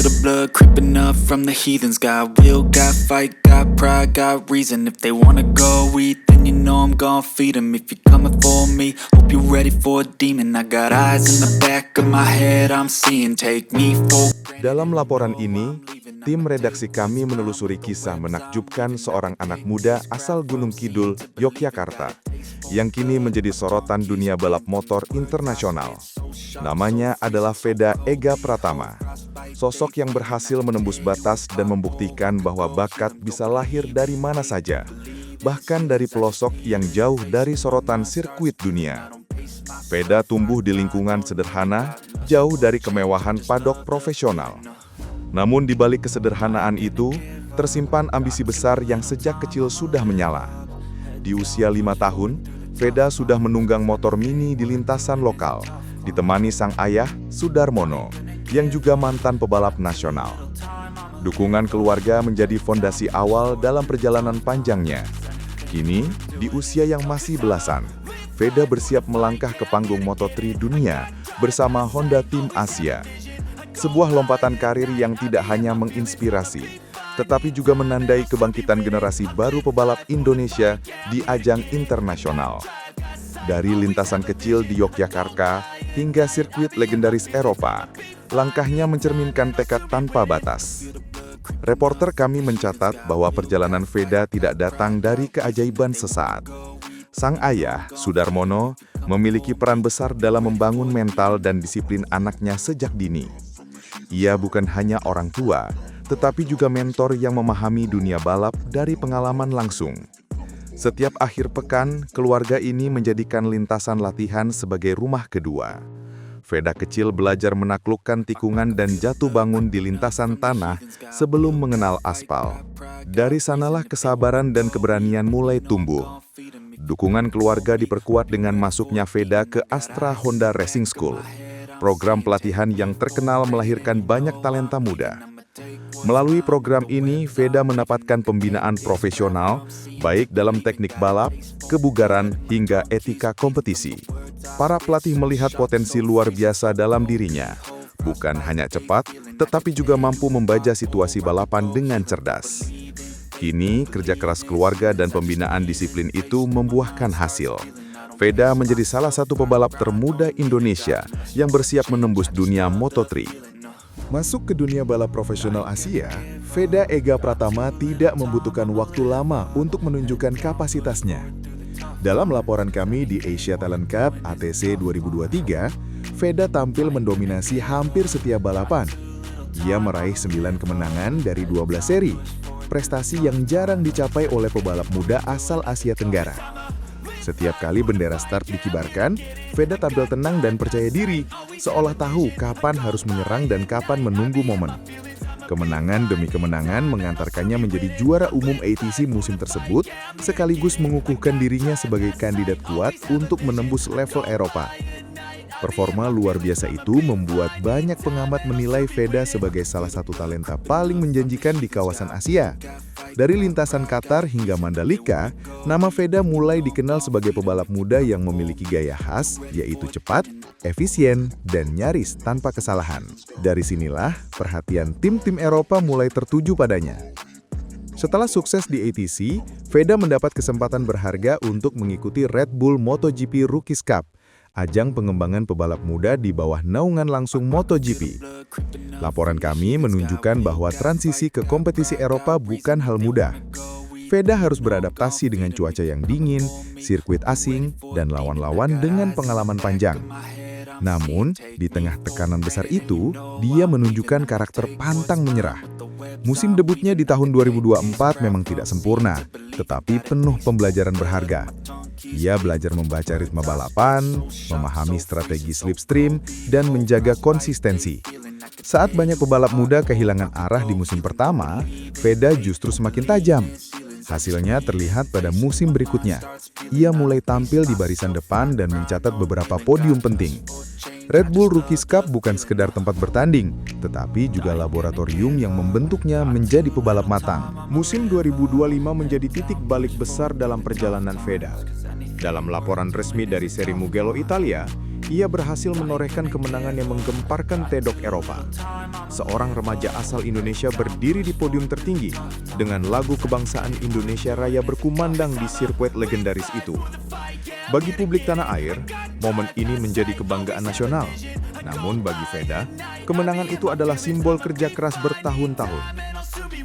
the blood creeping up from the heathens. Got will, got fight, got pride, got reason. If they wanna go eat, then you know I'm gon' feed them. If you're coming for me, hope you're ready for a demon. I got eyes in the back of my head, I'm seeing. Take me for. Dalam laporan ini, tim redaksi kami menelusuri kisah menakjubkan seorang anak muda asal Gunung Kidul, Yogyakarta, yang kini menjadi sorotan dunia balap motor internasional. Namanya adalah Veda Ega Pratama, sosok yang berhasil menembus batas dan membuktikan bahwa bakat bisa lahir dari mana saja, bahkan dari pelosok yang jauh dari sorotan sirkuit dunia. Veda tumbuh di lingkungan sederhana, jauh dari kemewahan padok profesional. Namun di balik kesederhanaan itu, tersimpan ambisi besar yang sejak kecil sudah menyala. Di usia 5 tahun, Veda sudah menunggang motor mini di lintasan lokal, ditemani sang ayah, Sudarmono, yang juga mantan pebalap nasional. Dukungan keluarga menjadi fondasi awal dalam perjalanan panjangnya. Kini, di usia yang masih belasan, Veda bersiap melangkah ke panggung Moto3 dunia bersama Honda Team Asia. Sebuah lompatan karir yang tidak hanya menginspirasi, tetapi juga menandai kebangkitan generasi baru pebalap Indonesia di ajang internasional. Dari lintasan kecil di Yogyakarta hingga sirkuit legendaris Eropa, langkahnya mencerminkan tekad tanpa batas. Reporter kami mencatat bahwa perjalanan Veda tidak datang dari keajaiban sesaat. Sang ayah, Sudarmono, memiliki peran besar dalam membangun mental dan disiplin anaknya sejak dini. Ia bukan hanya orang tua, tetapi juga mentor yang memahami dunia balap dari pengalaman langsung. Setiap akhir pekan, keluarga ini menjadikan lintasan latihan sebagai rumah kedua. Veda kecil belajar menaklukkan tikungan dan jatuh bangun di lintasan tanah sebelum mengenal aspal. Dari sanalah kesabaran dan keberanian mulai tumbuh. Dukungan keluarga diperkuat dengan masuknya Veda ke Astra Honda Racing School, program pelatihan yang terkenal melahirkan banyak talenta muda. Melalui program ini, Veda mendapatkan pembinaan profesional, baik dalam teknik balap, kebugaran, hingga etika kompetisi. Para pelatih melihat potensi luar biasa dalam dirinya. Bukan hanya cepat, tetapi juga mampu membaca situasi balapan dengan cerdas. Kini, kerja keras keluarga dan pembinaan disiplin itu membuahkan hasil. Veda menjadi salah satu pebalap termuda Indonesia yang bersiap menembus dunia Moto3. Masuk ke dunia balap profesional Asia, Veda Ega Pratama tidak membutuhkan waktu lama untuk menunjukkan kapasitasnya. Dalam laporan kami di Asia Talent Cup ATC 2023, Veda tampil mendominasi hampir setiap balapan. Ia meraih 9 kemenangan dari 12 seri, prestasi yang jarang dicapai oleh pebalap muda asal Asia Tenggara. Setiap kali bendera start dikibarkan, Veda tampil tenang dan percaya diri, seolah tahu kapan harus menyerang dan kapan menunggu momen. Kemenangan demi kemenangan mengantarkannya menjadi juara umum ATC musim tersebut, sekaligus mengukuhkan dirinya sebagai kandidat kuat untuk menembus level Eropa. Performa luar biasa itu membuat banyak pengamat menilai Veda sebagai salah satu talenta paling menjanjikan di kawasan Asia. Dari lintasan Qatar hingga Mandalika, nama Veda mulai dikenal sebagai pebalap muda yang memiliki gaya khas, yaitu cepat, efisien, dan nyaris tanpa kesalahan. Dari sinilah, perhatian tim-tim Eropa mulai tertuju padanya. Setelah sukses di ATC, Veda mendapat kesempatan berharga untuk mengikuti Red Bull MotoGP Rookies Cup, ajang pengembangan pebalap muda di bawah naungan langsung MotoGP. Laporan kami menunjukkan bahwa transisi ke kompetisi Eropa bukan hal mudah. Veda harus beradaptasi dengan cuaca yang dingin, sirkuit asing, dan lawan-lawan dengan pengalaman panjang. Namun, di tengah tekanan besar itu, dia menunjukkan karakter pantang menyerah. Musim debutnya di tahun 2024 memang tidak sempurna, tetapi penuh pembelajaran berharga. Ia belajar membaca ritme balapan, memahami strategi slipstream, dan menjaga konsistensi. Saat banyak pebalap muda kehilangan arah di musim pertama, Veda justru semakin tajam. Hasilnya terlihat pada musim berikutnya. Ia mulai tampil di barisan depan dan mencatat beberapa podium penting. Red Bull Rookies Cup bukan sekedar tempat bertanding, tetapi juga laboratorium yang membentuknya menjadi pebalap matang. Musim 2025 menjadi titik balik besar dalam perjalanan Veda. Dalam laporan resmi dari seri Mugello Italia, ia berhasil menorehkan kemenangan yang menggemparkan pedok Eropa. Seorang remaja asal Indonesia berdiri di podium tertinggi dengan lagu kebangsaan Indonesia Raya berkumandang di sirkuit legendaris itu. Bagi publik tanah air, momen ini menjadi kebanggaan nasional. Namun bagi Veda, kemenangan itu adalah simbol kerja keras bertahun-tahun.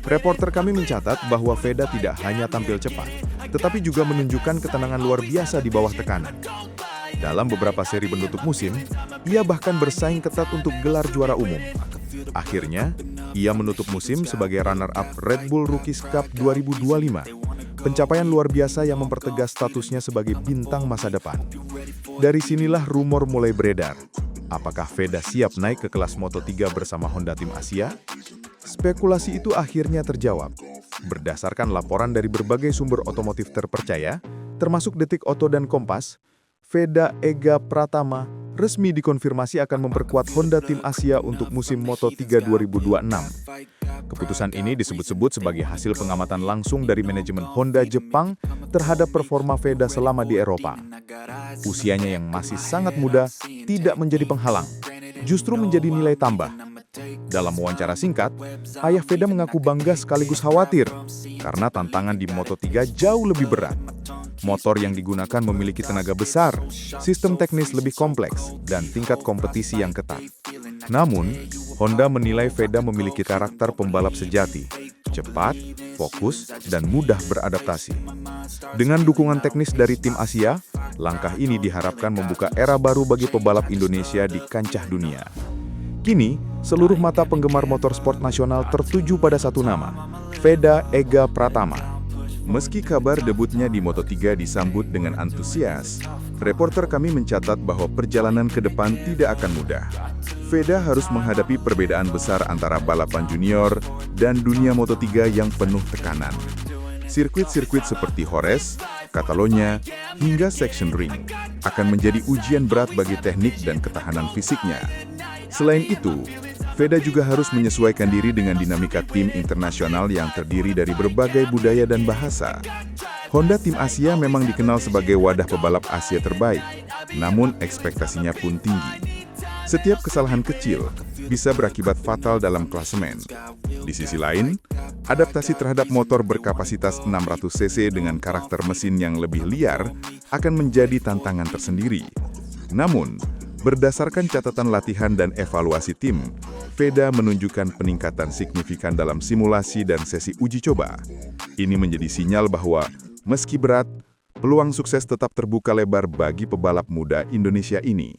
Reporter kami mencatat bahwa Veda tidak hanya tampil cepat, tetapi juga menunjukkan ketenangan luar biasa di bawah tekanan. Dalam beberapa seri penutup musim, ia bahkan bersaing ketat untuk gelar juara umum. Akhirnya, ia menutup musim sebagai runner-up Red Bull Rookies Cup 2025. Pencapaian luar biasa yang mempertegas statusnya sebagai bintang masa depan. Dari sinilah rumor mulai beredar. Apakah Veda siap naik ke kelas Moto3 bersama Honda Tim Asia? Spekulasi itu akhirnya terjawab. Berdasarkan laporan dari berbagai sumber otomotif terpercaya, termasuk Detik Auto dan Kompas, Veda Ega Pratama resmi dikonfirmasi akan memperkuat Honda Tim Asia untuk musim Moto3 2026. Keputusan ini disebut-sebut sebagai hasil pengamatan langsung dari manajemen Honda Jepang terhadap performa Veda selama di Eropa. Usianya yang masih sangat muda tidak menjadi penghalang, justru menjadi nilai tambah. Dalam wawancara singkat, ayah Veda mengaku bangga sekaligus khawatir karena tantangan di Moto3 jauh lebih berat. Motor yang digunakan memiliki tenaga besar, sistem teknis lebih kompleks, dan tingkat kompetisi yang ketat. Namun, Honda menilai Veda memiliki karakter pembalap sejati, cepat, fokus, dan mudah beradaptasi. Dengan dukungan teknis dari tim Asia, langkah ini diharapkan membuka era baru bagi pebalap Indonesia di kancah dunia. Kini, seluruh mata penggemar motorsport nasional tertuju pada satu nama, Veda Ega Pratama. Meski kabar debutnya di Moto3 disambut dengan antusias, reporter kami mencatat bahwa perjalanan ke depan tidak akan mudah. Veda harus menghadapi perbedaan besar antara balapan junior dan dunia Moto3 yang penuh tekanan. Sirkuit-sirkuit seperti Jerez, Catalonia, hingga Section Ring akan menjadi ujian berat bagi teknik dan ketahanan fisiknya. Selain itu, Veda juga harus menyesuaikan diri dengan dinamika tim internasional yang terdiri dari berbagai budaya dan bahasa. Honda Tim Asia memang dikenal sebagai wadah pebalap Asia terbaik, namun ekspektasinya pun tinggi. Setiap kesalahan kecil bisa berakibat fatal dalam klasemen. Di sisi lain, adaptasi terhadap motor berkapasitas 600 cc dengan karakter mesin yang lebih liar akan menjadi tantangan tersendiri. Namun, berdasarkan catatan latihan dan evaluasi tim, Veda menunjukkan peningkatan signifikan dalam simulasi dan sesi uji coba. Ini menjadi sinyal bahwa, meski berat, peluang sukses tetap terbuka lebar bagi pebalap muda Indonesia ini.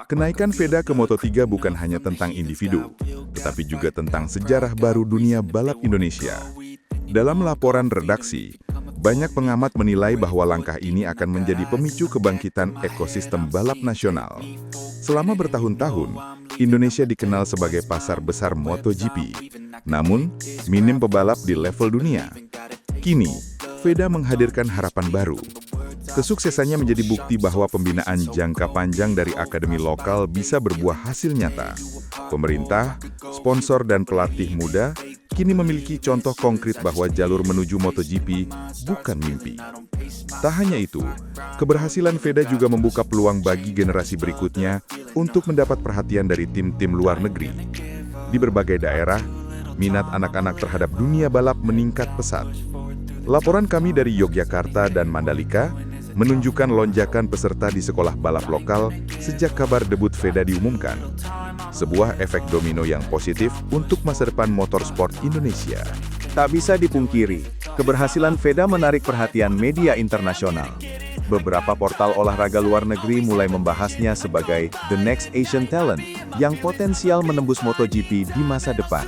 Kenaikan Veda ke Moto3 bukan hanya tentang individu, tetapi juga tentang sejarah baru dunia balap Indonesia. Dalam laporan redaksi, banyak pengamat menilai bahwa langkah ini akan menjadi pemicu kebangkitan ekosistem balap nasional. Selama bertahun-tahun, Indonesia dikenal sebagai pasar besar MotoGP. Namun, minim pebalap di level dunia. Kini, Veda menghadirkan harapan baru. Kesuksesannya menjadi bukti bahwa pembinaan jangka panjang dari akademi lokal bisa berbuah hasil nyata. Pemerintah, sponsor, dan pelatih muda kini memiliki contoh konkret bahwa jalur menuju MotoGP bukan mimpi. Tak hanya itu, keberhasilan Veda juga membuka peluang bagi generasi berikutnya untuk mendapat perhatian dari tim-tim luar negeri. Di berbagai daerah, minat anak-anak terhadap dunia balap meningkat pesat. Laporan kami dari Yogyakarta dan Mandalika menunjukkan lonjakan peserta di sekolah balap lokal sejak kabar debut Veda diumumkan. Sebuah efek domino yang positif untuk masa depan motorsport Indonesia. Tak bisa dipungkiri, keberhasilan Veda menarik perhatian media internasional. Beberapa portal olahraga luar negeri mulai membahasnya sebagai the next Asian talent yang potensial menembus MotoGP di masa depan.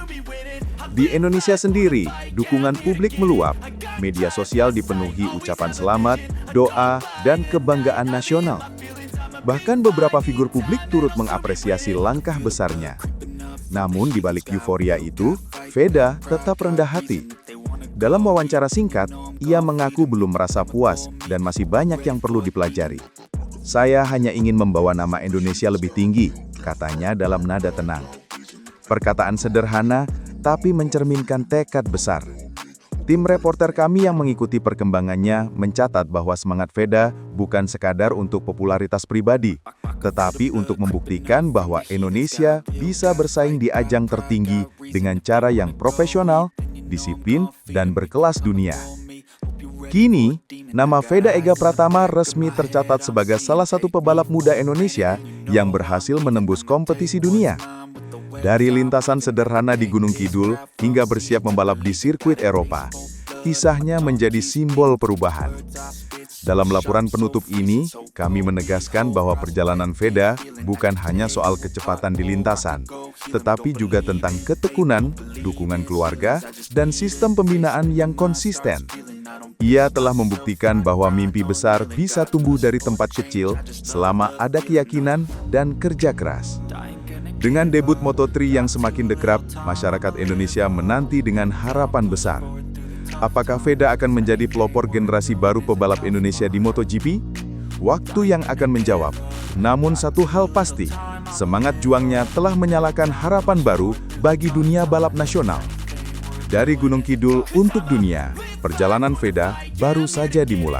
Di Indonesia sendiri, dukungan publik meluap, media sosial dipenuhi ucapan selamat, doa, dan kebanggaan nasional. Bahkan beberapa figur publik turut mengapresiasi langkah besarnya. Namun di balik euforia itu, Veda tetap rendah hati. Dalam wawancara singkat, ia mengaku belum merasa puas dan masih banyak yang perlu dipelajari. "Saya hanya ingin membawa nama Indonesia lebih tinggi," katanya dalam nada tenang. Perkataan sederhana, tapi mencerminkan tekad besar. Tim reporter kami yang mengikuti perkembangannya mencatat bahwa semangat Veda bukan sekadar untuk popularitas pribadi, tetapi untuk membuktikan bahwa Indonesia bisa bersaing di ajang tertinggi dengan cara yang profesional, disiplin, dan berkelas dunia. Kini, nama Veda Ega Pratama resmi tercatat sebagai salah satu pebalap muda Indonesia yang berhasil menembus kompetisi dunia. Dari lintasan sederhana di Gunung Kidul hingga bersiap membalap di sirkuit Eropa, kisahnya menjadi simbol perubahan. Dalam laporan penutup ini, kami menegaskan bahwa perjalanan Veda bukan hanya soal kecepatan di lintasan, tetapi juga tentang ketekunan, dukungan keluarga, dan sistem pembinaan yang konsisten. Ia telah membuktikan bahwa mimpi besar bisa tumbuh dari tempat kecil selama ada keyakinan dan kerja keras. Dengan debut Moto3 yang semakin dekat, masyarakat Indonesia menanti dengan harapan besar. Apakah Veda akan menjadi pelopor generasi baru pebalap Indonesia di MotoGP? Waktu yang akan menjawab. Namun satu hal pasti, semangat juangnya telah menyalakan harapan baru bagi dunia balap nasional. Dari Gunung Kidul untuk dunia, perjalanan Veda baru saja dimulai.